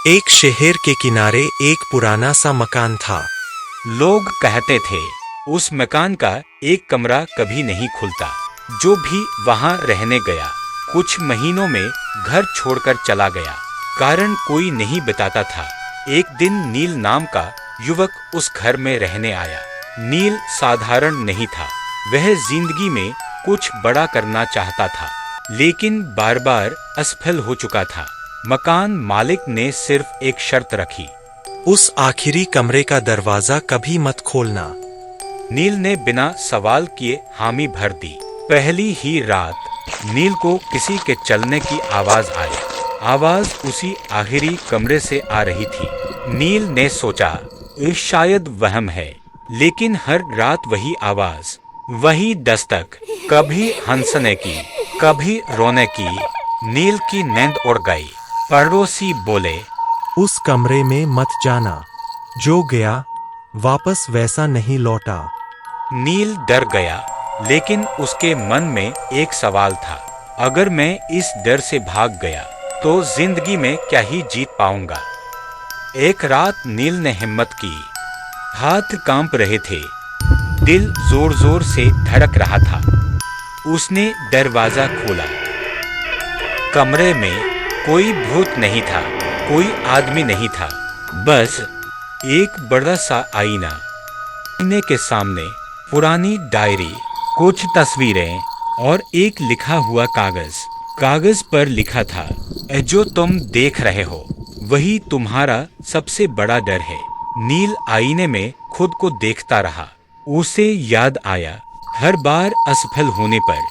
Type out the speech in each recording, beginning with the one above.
एक शहर के किनारे एक पुराना सा मकान था। लोग कहते थे उस मकान का एक कमरा कभी नहीं खुलता। जो भी वहां रहने गया कुछ महीनों में घर छोड़कर चला गया। कारण कोई नहीं बताता था। एक दिन नील नाम का युवक उस घर में रहने आया। नील साधारण नहीं था। वह जिंदगी में कुछ बड़ा करना चाहता था, लेकिन बार बार असफल हो चुका था। मकान मालिक ने सिर्फ एक शर्त रखी, उस आखिरी कमरे का दरवाजा कभी मत खोलना। नील ने बिना सवाल किए हामी भर दी। पहली ही रात नील को किसी के चलने की आवाज आई। आवाज उसी आखिरी कमरे से आ रही थी। नील ने सोचा ये शायद वहम है, लेकिन हर रात वही आवाज, वही दस्तक, कभी हंसने की, कभी रोने की। नील की नींद उड़ गई। पड़ोसी बोले, उस कमरे में मत जाना, जो गया वापस वैसा नहीं लौटा। नील डर गया, लेकिन उसके मन में एक सवाल था, अगर मैं इस डर से भाग गया तो जिंदगी में क्या ही जीत पाऊंगा। एक रात नील ने हिम्मत की। हाथ कांप रहे थे, दिल जोर जोर से धड़क रहा था। उसने दरवाजा खोला। कमरे में कोई भूत नहीं था, कोई आदमी नहीं था, बस एक बड़ा सा आईना। आईने के सामने पुरानी डायरी, कुछ तस्वीरें और एक लिखा हुआ कागज। कागज पर लिखा था, जो तुम देख रहे हो वही तुम्हारा सबसे बड़ा डर है। नील आईने में खुद को देखता रहा। उसे याद आया, हर बार असफल होने पर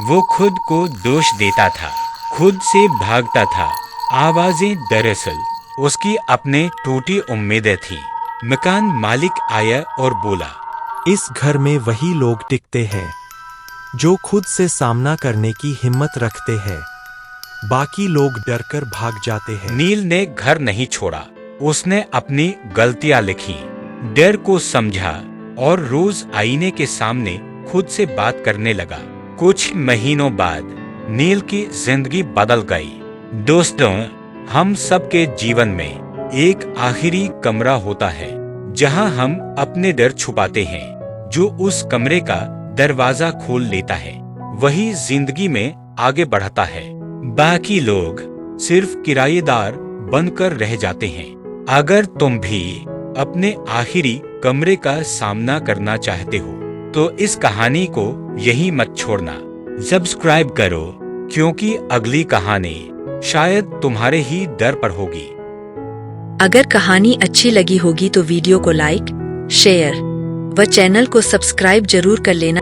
वो खुद को दोष देता था, खुद से भागता था। आवाजें दरअसल उसकी अपने टूटी उम्मीदें थी। मकान मालिक आया और बोला, इस घर में वही लोग टिकते हैं जो खुद से सामना करने की हिम्मत रखते हैं। बाकी लोग डरकर भाग जाते हैं। नील ने घर नहीं छोड़ा। उसने अपनी गलतियां लिखी, डर को समझा और रोज आईने के सामने खुद से बात करने लगा। कुछ महीनों बाद नील की जिंदगी बदल गई। दोस्तों, हम सबके जीवन में एक आखिरी कमरा होता है जहां हम अपने डर छुपाते हैं। जो उस कमरे का दरवाजा खोल लेता है वही जिंदगी में आगे बढ़ता है। बाकी लोग सिर्फ किराएदार बनकर रह जाते हैं। अगर तुम भी अपने आखिरी कमरे का सामना करना चाहते हो तो इस कहानी को यहीं मत छोड़ना। सब्सक्राइब करो, क्योंकि अगली कहानी शायद तुम्हारे ही डर पर होगी। अगर कहानी अच्छी लगी होगी तो वीडियो को लाइक, शेयर व चैनल को सब्सक्राइब जरूर कर लेना।